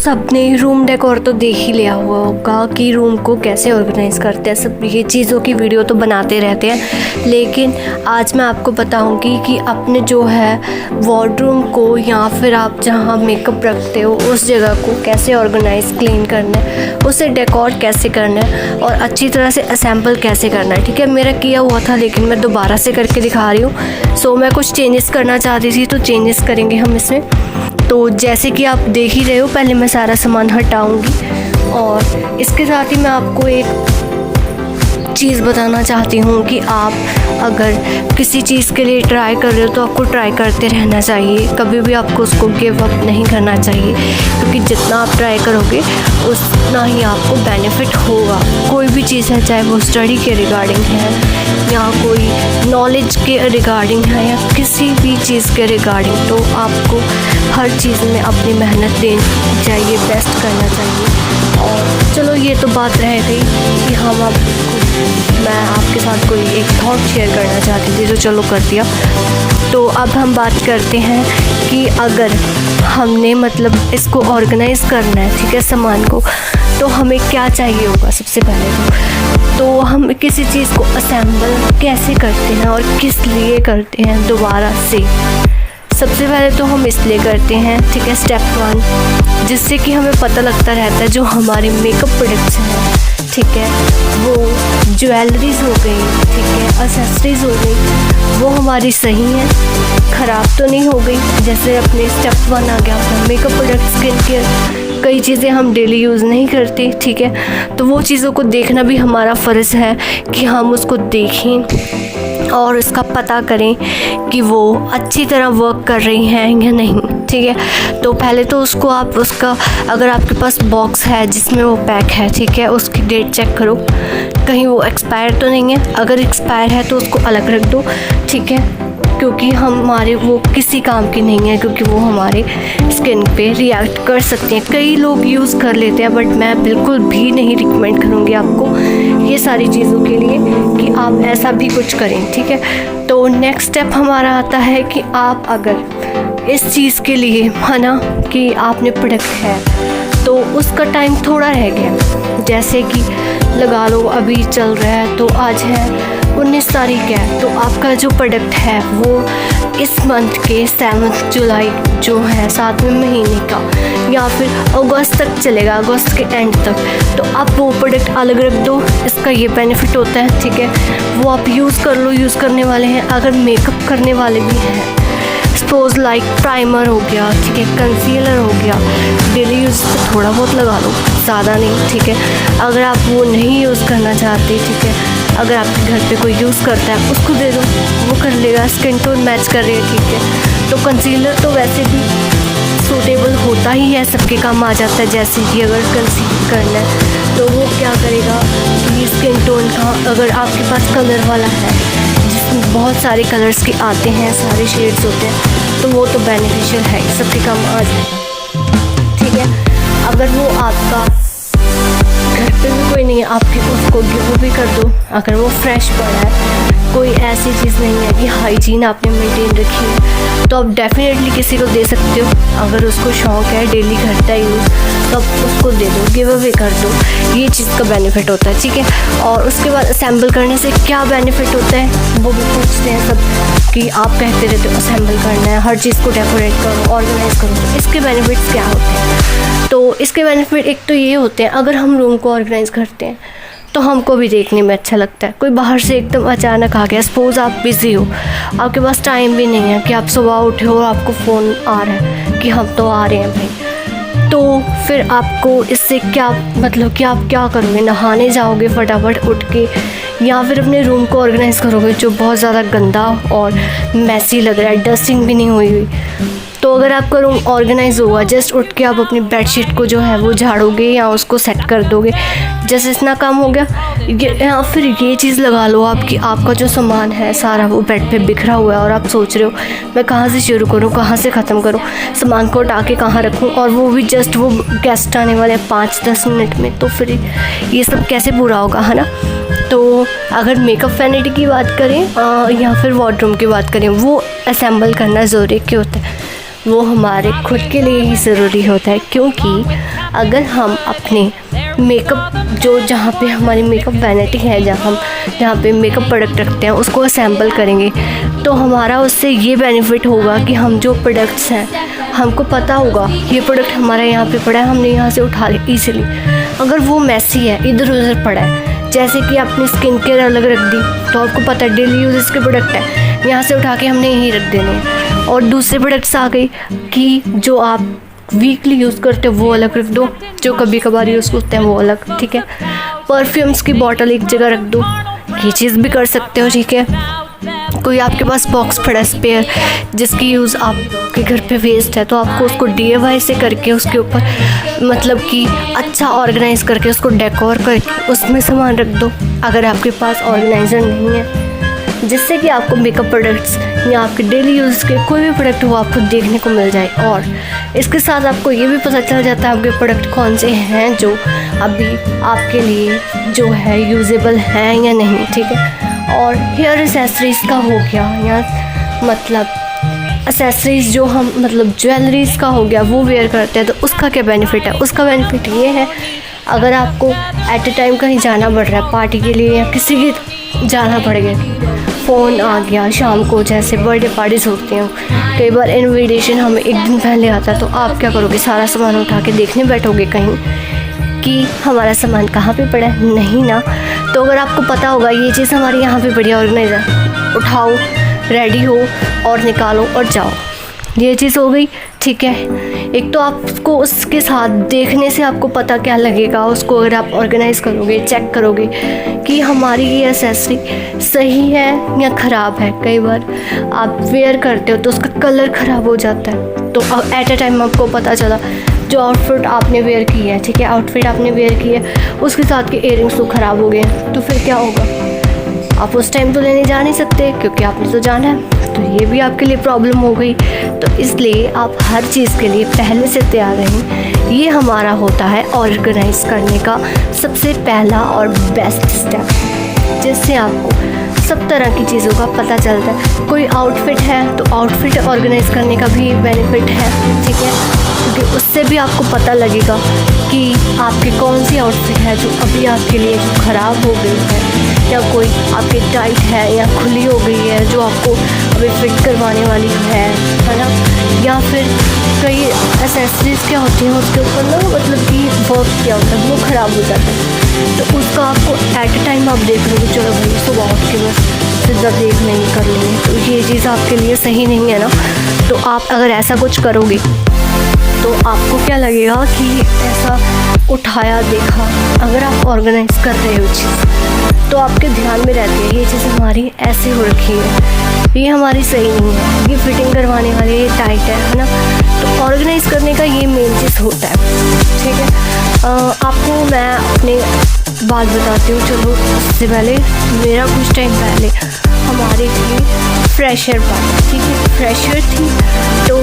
सबने room decor तो देख ही लिया हुआ होगा कि रूम को कैसे ऑर्गेनाइज़ करते हैं। सब ये चीज़ों की वीडियो तो बनाते रहते हैं, लेकिन आज मैं आपको बताऊंगी कि अपने जो है वार्डरूम को या फिर आप जहां मेकअप रखते हो उस जगह को कैसे ऑर्गेनाइज़ क्लीन करना है, उसे डेकोर कैसे करना है और अच्छी तरह से असेंबल कैसे करना है। ठीक है, मेरा किया हुआ था लेकिन मैं दोबारा से करके दिखा रही हूँ। सो मैं कुछ चेंजेस करना चाहती थी तो चेंजेस करेंगे हम इसमें। तो जैसे कि आप देख ही रहे हो, पहले मैं सारा सामान हटाऊंगी और इसके साथ ही मैं आपको एक चीज़ बताना चाहती हूँ कि आप अगर किसी चीज़ के लिए ट्राई कर रहे हो तो आपको ट्राई करते रहना चाहिए। कभी भी आपको उसको गिव अप नहीं करना चाहिए, क्योंकि जितना आप ट्राई करोगे उतना ही आपको बेनिफिट होगा। कोई भी चीज़ है, चाहे वो स्टडी के रिगार्डिंग है या कोई नॉलेज के रिगार्डिंग है या किसी भी चीज़ के रिगार्डिंग, तो आपको हर चीज़ में अपनी मेहनत देनी चाहिए, बेस्ट करना चाहिए। और चलो ये तो बात रह गई कि मैं आपके साथ कोई एक थॉट शेयर करना चाहती थी, तो चलो कर दिया। तो अब हम बात करते हैं कि अगर हमने मतलब इसको ऑर्गेनाइज़ करना है, ठीक है, सामान को, तो हमें क्या चाहिए होगा। सबसे पहले तो हम किसी चीज़ को असेंबल कैसे करते हैं और किस लिए करते हैं दोबारा से। सबसे पहले तो हम इसलिए करते हैं, ठीक है, स्टेप 1, जिससे कि हमें पता लगता रहता है जो हमारे मेकअप प्रोडक्ट्स हैं, ठीक है, वो ज्वेलरीज हो गई, ठीक है, एक्सेसरीज हो गई, वो हमारी सही हैं, ख़राब तो नहीं हो गई। जैसे अपने स्टेप 1 आ गया अपना मेकअप प्रोडक्ट, स्किन केयर, कई चीज़ें हम डेली यूज़ नहीं करते, ठीक है, तो वो चीज़ों को देखना भी हमारा फ़र्ज़ है कि हम उसको देखें और उसका पता करें कि वो अच्छी तरह वर्क कर रही हैं या नहीं। ठीक है, तो पहले तो उसको आप उसका अगर आपके पास बॉक्स है जिसमें वो पैक है, ठीक है, उसकी डेट चेक करो कहीं वो एक्सपायर तो नहीं है। अगर एक्सपायर है तो उसको अलग रख दो, ठीक है, क्योंकि हमारे वो किसी काम की नहीं है, क्योंकि वो हमारे स्किन पे रिएक्ट कर सकते हैं। कई लोग यूज़ कर लेते हैं, बट मैं बिल्कुल भी नहीं रिकमेंड करूँगी आपको ये सारी चीज़ों के लिए कि आप ऐसा भी कुछ करें। ठीक है, तो नेक्स्ट स्टेप हमारा आता है कि आप अगर इस चीज़ के लिए है ना कि आपने प्रोडक्ट है तो उसका टाइम थोड़ा रह गया, जैसे कि लगा लो अभी चल रहा है तो आज है 19 तारीख है, तो आपका जो प्रोडक्ट है वो इस मंथ के 7 जुलाई जो है 7वें महीने का या फिर अगस्त तक चलेगा, अगस्त के एंड तक, तो आप वो प्रोडक्ट अलग रख दो। इसका ये बेनिफिट होता है, ठीक है, वो आप यूज़ कर लो, यूज़ करने वाले हैं। अगर मेकअप करने वाले भी हैं, सपोज लाइक प्राइमर हो गया, ठीक है, कंसीलर हो गया, डेली यूज़ पे थोड़ा बहुत लगा लो, ज़्यादा नहीं, ठीक है। अगर आप वो नहीं यूज़ करना चाहते, ठीक है, अगर आपके घर पे कोई यूज़ करता है उसको दे दो, वो कर लेगा, स्किन टोन मैच कर रही है, ठीक है। तो कंसीलर तो वैसे भी सूटेबल होता ही है, सबके काम आ जाता है। जैसे कि अगर कंसील करना है तो वो क्या करेगा कि स्किन टोन का, अगर आपके पास कलर वाला है जिसमें बहुत सारे कलर्स के आते हैं, सारे शेड्स होते हैं, तो वो तो बेनिफिशियल है, सबके काम आ जाएगा। ठीक है, अगर वो आपका घर पे भी कोई नहीं है, आपके उसको गिव भी कर दो। अगर वो फ्रेश पड़ा है, कोई ऐसी चीज़ नहीं है कि हाइजीन आपने मेंटेन रखी है, तो आप डेफिनेटली किसी को दे सकते हो। अगर उसको शौक़ है डेली करता है यूज़, तो आप उसको दे दो, गिव अवे कर दो, ये चीज़ का बेनिफिट होता है। ठीक है, और उसके बाद असेंबल करने से क्या बेनिफिट होता है वो भी पूछते हैं सब कि आप कहते रहते हो असेंबल करना है, हर चीज़ को डेकोरेट करो, ऑर्गेनाइज़ करो, तो इसके बेनिफिट्स क्या होते हैं। तो इसके बेनिफिट एक तो ये होते हैं, अगर हम रूम को ऑर्गेनाइज़ करते हैं तो हमको भी देखने में अच्छा लगता है। कोई बाहर से एकदम अचानक आ गया, सपोज़ आप बिज़ी हो, आपके पास टाइम भी नहीं है कि आप सुबह उठे हो और आपको फ़ोन आ रहा है कि हम तो आ रहे हैं भाई, तो फिर आपको इससे क्या मतलब कि आप क्या करोगे, नहाने जाओगे फटाफट उठ के या फिर अपने रूम को ऑर्गेनाइज़ करोगे जो बहुत ज़्यादा गंदा और मैसी लग रहा है, डस्टिंग भी नहीं हुई हुई। तो अगर आपका रूम ऑर्गेनाइज़ होगा, जस्ट उठ के आप अपनी बेडशीट को जो है वो झाड़ोगे या उसको सेट कर दोगे, जैसे इतना काम हो गया। या फिर ये चीज़ लगा लो आपकी, आपका जो सामान है सारा वो बेड पे बिखरा हुआ है और आप सोच रहे हो मैं कहाँ से शुरू करूँ, कहाँ से ख़त्म करूँ, सामान को उठा के कहाँ रखूँ, और वो भी जस्ट वो गेस्ट आने वाले 5-10 मिनट में, तो फिर ये सब कैसे पूरा होगा, है ना। तो अगर मेकअप वैनिटी की बात करें या फिर वार्डरूम की बात करें, वो असेंबल करना ज़रूरी क्यों होता है। वो हमारे खुद के लिए ही ज़रूरी होता है, क्योंकि अगर हम अपने मेकअप जहाँ पे हमारी मेकअप वैनिटी है, जहाँ पे मेकअप प्रोडक्ट रखते हैं उसको असेंबल करेंगे, तो हमारा उससे ये बेनिफिट होगा कि हम जो प्रोडक्ट्स हैं हमको पता होगा ये प्रोडक्ट हमारा यहाँ पे पड़ा है, हमने यहाँ से उठा लिया ईज़िली। अगर वो मैसी है, इधर उधर पड़ा है, जैसे कि आपने स्किन केयर अलग रख दी, तो आपको पता है डेली यूज़ के प्रोडक्ट है, यहाँ से उठा के हमने यहीं रख देने हैं। और दूसरे प्रोडक्ट्स आ गई कि जो आप वीकली यूज़ करते हो वो अलग रख दो, जो कभी कभार यूज़ करते हैं वो अलग, ठीक है। परफ्यूम्स की बॉटल एक जगह रख दो, ये चीज़ भी कर सकते हो, ठीक है। कोई आपके पास बॉक्स पड़ा स्पेयर जिसकी यूज़ आपके घर पे वेस्ट है, तो आपको उसको DIY से करके उसके ऊपर मतलब कि अच्छा ऑर्गेनाइज करके उसको डेकोर करके उसमें सामान रख दो, अगर आपके पास ऑर्गेनाइज़र नहीं है, जिससे कि आपको मेकअप प्रोडक्ट्स या आपके डेली यूज़ के कोई भी प्रोडक्ट वो आपको देखने को मिल जाए। और इसके साथ आपको ये भी पता चल जाता है आपके प्रोडक्ट कौन से हैं जो अभी आपके लिए जो है यूजेबल हैं या नहीं, ठीक है। और हेयर एक्सेसरीज़ का हो गया, या मतलब एक्सेसरीज़ जो हम मतलब ज्वेलरीज़ का हो गया वो वेयर करते हैं, तो उसका क्या बेनिफिट है? उसका बेनिफिट ये है, अगर आपको एट ए टाइम कहीं जाना पड़ रहा है पार्टी के लिए या किसी के जाना पड़ गया, फ़ोन आ गया शाम को, जैसे बर्थडे पार्टीज़ होती हैं, कई बार इनविटेशन हमें एक दिन पहले आता है, तो आप क्या करोगे? सारा सामान उठा के देखने बैठोगे कहीं कि हमारा सामान कहाँ पे पड़ा है? नहीं ना। तो अगर आपको पता होगा ये चीज़ हमारी यहाँ पे बढ़िया ऑर्गेनाइजर, उठाओ, रेडी हो और निकालो और जाओ, ये चीज़ हो गई, ठीक है। एक तो आपको उसके साथ देखने से आपको पता क्या लगेगा, उसको अगर आप ऑर्गेनाइज़ करोगे, चेक करोगे कि हमारी ये एक्सेसरी सही है या ख़राब है। कई बार आप वेयर करते हो तो उसका कलर ख़राब हो जाता है, तो एट ए टाइम आपको पता चला जो आउटफिट आपने वेयर की है, ठीक है, आउटफिट आपने वेयर की है, उसके साथ के इयररिंग्स तो ख़राब हो गए, तो फिर क्या होगा? आप उस टाइम तो लेने जा नहीं सकते क्योंकि आपने तो जाना है, तो ये भी आपके लिए प्रॉब्लम हो गई। तो इसलिए आप हर चीज़ के लिए पहले से तैयार रहें। ये हमारा होता है ऑर्गेनाइज करने का सबसे पहला और बेस्ट स्टेप, जिससे आपको सब तरह की चीज़ों का पता चलता है। कोई आउटफिट है तो आउटफिट ऑर्गेनाइज करने का भी बेनिफिट है, ठीक है, क्योंकि उससे भी आपको पता लगेगा कि आपकी कौन सी आउटफिट है जो अभी आपके लिए ख़राब हो गई है, या कोई आपकी टाइट है या खुली हो गई है जो आपको अभी फिट करवाने वाली है ना। या फिर कई एक्सेसरीज़ क्या होती हैं उसके ऊपर ना मतलब कि वर्क क्या होता है वो ख़राब हो जाता है, तो उसका आपको एट ए टाइम आप देख लोगे, चलो भाई सुबह उठ के बस सीधा देख नहीं कर लेंगे, तो ये चीज़ आपके लिए सही नहीं है ना। तो आप अगर ऐसा कुछ करोगे तो आपको क्या लगेगा कि ऐसा उठाया देखा, अगर आप ऑर्गेनाइज कर रहे हो चीज़ तो आपके ध्यान में रहती है ये चीज़ हमारी ऐसी हो रखी है, ये हमारी सही नहीं है, ये फिटिंग करवाने वाली ये टाइट है ना। तो ऑर्गेनाइज करने का ये मेन चीज़ होता है, ठीक है। आपको मैं अपने बात बताती हूँ। चलो उससे पहले मेरा कुछ टाइम पहले हमारे थी फ्रेशर पार्टी, ठीक है, फ्रेशर थी, तो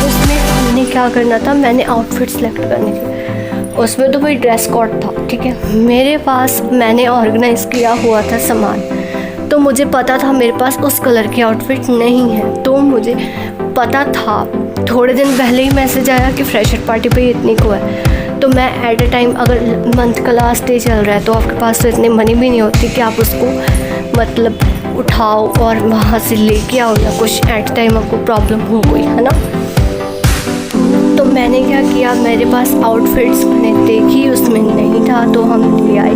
उसमें हमने क्या करना था, मैंने आउटफिट सेलेक्ट करनी थी, उसमें तो भाई ड्रेस कोड था, ठीक है। मेरे पास मैंने ऑर्गेनाइज़ किया हुआ था सामान, तो मुझे पता था मेरे पास उस कलर की आउटफिट नहीं है, तो मुझे पता था थोड़े दिन पहले ही मैसेज आया कि फ्रेशर पार्टी पे इतनी को है, तो मैं एट ए टाइम अगर मंथ का लास्ट डे चल रहा है तो आपके पास तो इतनी मनी भी नहीं होती कि आप उसको मतलब उठाओ और वहाँ से लेके आओ, या कुछ एट टाइम आपको प्रॉब्लम हो गई है ना। तो मैंने क्या किया, मेरे पास आउटफिट्स मैंने देखी उसमें नहीं था तो हम ले आए।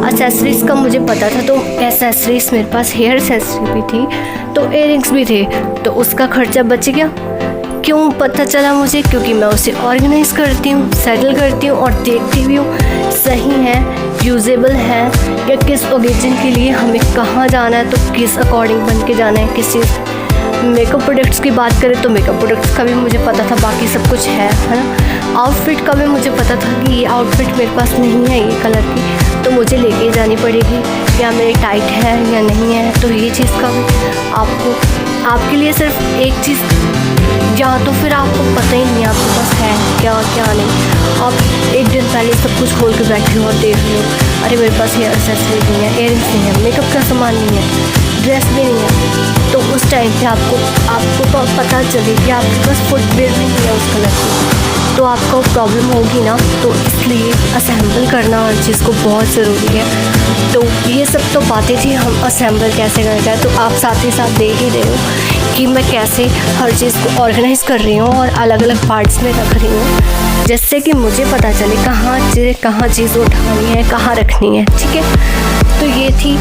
एक्सेसरीज़ का मुझे पता था, तो एक्सेसरीज़ मेरे पास हेयर एक्सेसरी भी थी, तो इयररिंग्स भी थे, तो उसका खर्चा बच गया। क्यों पता चला मुझे? क्योंकि मैं उसे ऑर्गेनाइज करती हूँ, सेटल करती हूँ और देखती भी हूँ सही है, यूजेबल है, या किस ओकेजन के लिए हमें कहाँ जाना है, तो किस अकॉर्डिंग बन के जाना है, किस चीज़। मेकअप प्रोडक्ट्स की बात करें तो मेकअप प्रोडक्ट्स का भी मुझे पता था, बाकी सब कुछ है ना। आउटफिट का भी मुझे पता था कि ये आउटफिट मेरे पास नहीं है ये कलर की, तो मुझे लेके जानी पड़ेगी, या मेरे टाइट है या नहीं है। तो ये चीज़ का भी आपके लिए सिर्फ एक चीज़, या तो फिर आपको पता ही नहीं आपके पास है क्या क्या नहीं, आप एक दिन पहले सब कुछ खोल के बैठे हो और देख रहे हो, अरे मेरे पास हेयर एक्सेसरीज नहीं है, इयररिंग्स नहीं है, मेकअप का सामान नहीं है, ड्रेस भी नहीं है, तो उस टाइम पे आपको तो पता चले कि आपके पास फुटवेयर भी नहीं है उस कलर की, तो आपको प्रॉब्लम होगी ना। तो इसलिए असेंबल करना हर चीज़ को बहुत ज़रूरी है। तो ये सब तो बातें थी, हम असेंबल कैसे करते हैं, तो आप साथ ही साथ देख ही रहे हो कि मैं कैसे हर चीज़ को ऑर्गेनाइज़ कर रही हूँ और अलग अलग पार्ट्स में रख रही हूँ, जिससे कि मुझे पता चले कहाँ चीज़ उठानी है, कहाँ रखनी है। ठीक है, तो ये थी,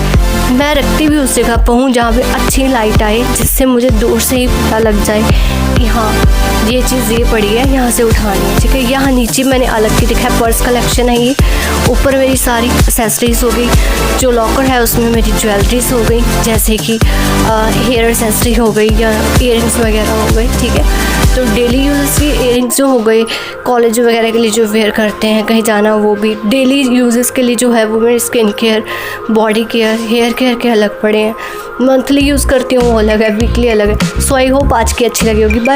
मैं रखती भी उस जगह पर हूँ जहाँ पे अच्छी लाइट आए, जिससे मुझे दूर से ही पता लग जाए कि हाँ ये चीज़ ये पड़ी है, यहाँ से उठानी है। ठीक है, यहाँ नीचे मैंने अलग की दिखा है, पर्स कलेक्शन है ये, ऊपर मेरी सारी एक्सेसरीज हो गई, जो लॉकर है उसमें मेरी ज्वेलरीज हो गई, जैसे कि हेयर एक्सेसरी हो गई या इयररिंग्स वगैरह हो गई। ठीक है, तो डेली यूज़ की इयररिंग्स जो हो गई, कॉलेज वगैरह के लिए जो वेयर करते हैं, कहीं जाना, वो भी डेली यूजेस के लिए जो है वो मेरी skin care, body care, hair care के अलग पड़े हैं। मंथली यूज़ करती हूँ वो अलग है, वीकली अलग है। सो आई होप आज की अच्छी लगी होगी। बाय।